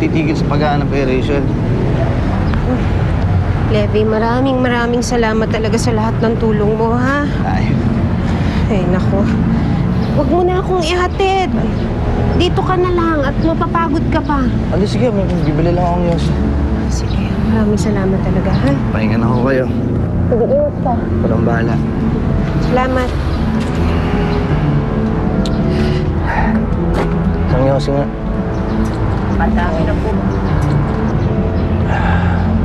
titigil sa paghahanap kay Rachel. Levi, maraming salamat talaga sa lahat ng tulong mo, ha? Ay, naku. Huwag mo na akong ihatid. Dito ka na lang at mapapagod ka pa. Andi, sige, may bibili lang akong news. Sige, maraming salamat talaga, ha? Pahinga na ako kayo. Sige, ingat ka. Walang bahala. Salamat. Isang news nga. Madami na po.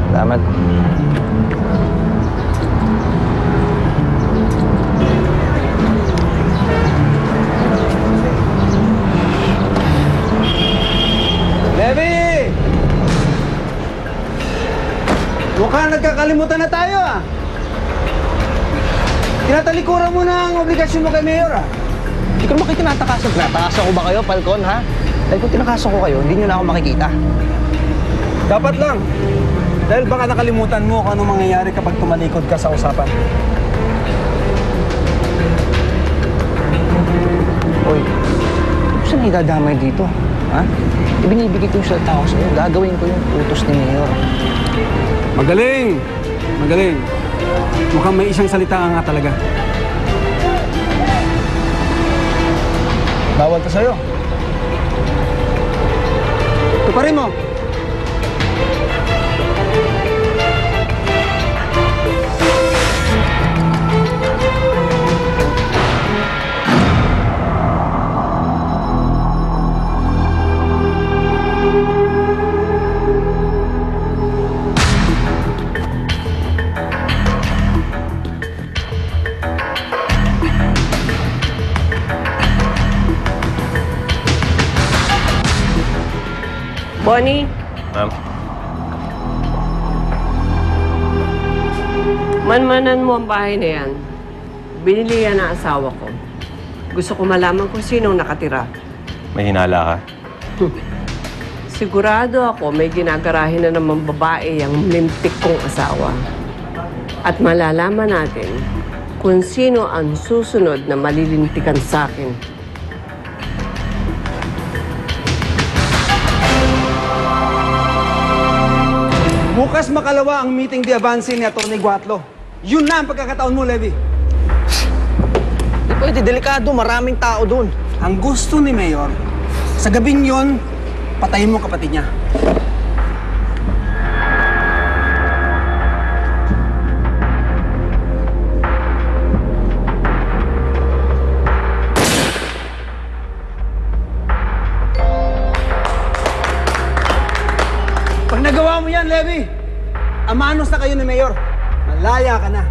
Salamat. Levi! Mukhang nagkakalimutan na tayo, ah. Tinatalikuran mo na ang obligasyon mo kay Mayor, ah. Hindi ko naman kayo tinatakasan. Tinatakasan ko ba kayo, Falcon, ha? Dahil kung tinakasan ko kayo, hindi nyo na ako makikita. Dapat lang. Dahil baka nakalimutan mo kung anong mangyayari kapag tumalikod ka sa usapan. Hoy, saan idadamay dito? Ha? Ibinibigay ko yung salita ko sa'yo. Gagawin ko yung utos ni Mayor. Magaling! Magaling. Mukhang may isang salita nga talaga. Bawal to sa'yo. Tuparin mo! Bonnie, Ma'am, manmanan mo ang bahay na yan. Binili yan ng asawa ko. Gusto ko malaman kung sinong nakatira. may hinala ka? Sigurado ako may ginagarahin na naman babae ang limpik kong asawa. At malalaman natin kung sino ang susunod na malilintikan sa akin. Bukas makalawa ang meeting de avance ni Atty. Guatlo. Yun na ang pagkakataon mo, Levi. Hindi pwede, delikado. Maraming tao dun. Ang gusto ni Mayor, sa gabing yon, patayin mo kapatid niya. Pag nagawa mo yan, Levi, amanos na kayo ni Mayor. Malaya ka na.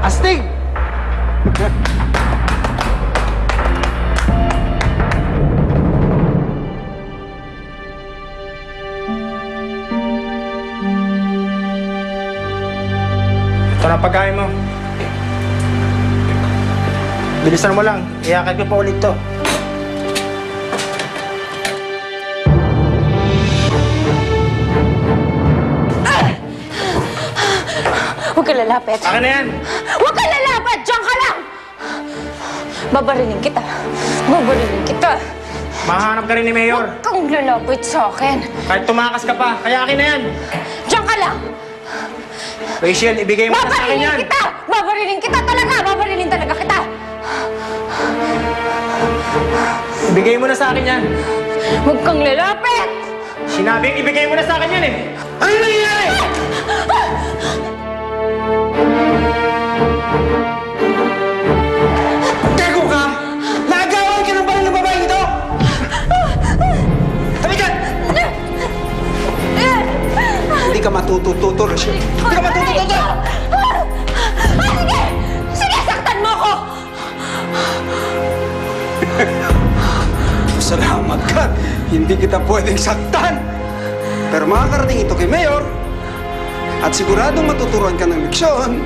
Astig! Ito na pagkain mo. Bilisan mo lang. Iakag ko pa ulit to. Huwag ka lalapit. Akin na yan! Huwag ka lalapit! Diyan ka lang! Babarilin kita. Babarilin kita. Mahanap ka rin ni Mayor. Huwag kang lalapit sa akin. Kahit tumakas ka pa, kaya akin na yan. Diyan ka lang! Rachel, ibigay mo na sa akin yan. Babarilin kita! Babarilin kita talaga! Babarilin talaga kita! Ibigay mo na sa akin yan. Huwag kang lalapit! Sinabing ibigay mo na sa akin yan eh. Ano nangyayari? Gago ka! Nagawan ka ng balang ng babaeng ito! Tabi dyan! Hindi ka matutututo, Rachel. Hindi ka matutututo! Sige! Sige, saktan mo ako! Salamat ka! Hindi kita pwedeng saktan! Pero makakarating ito kay Mayor at siguradong matuturuan ka ng leksyon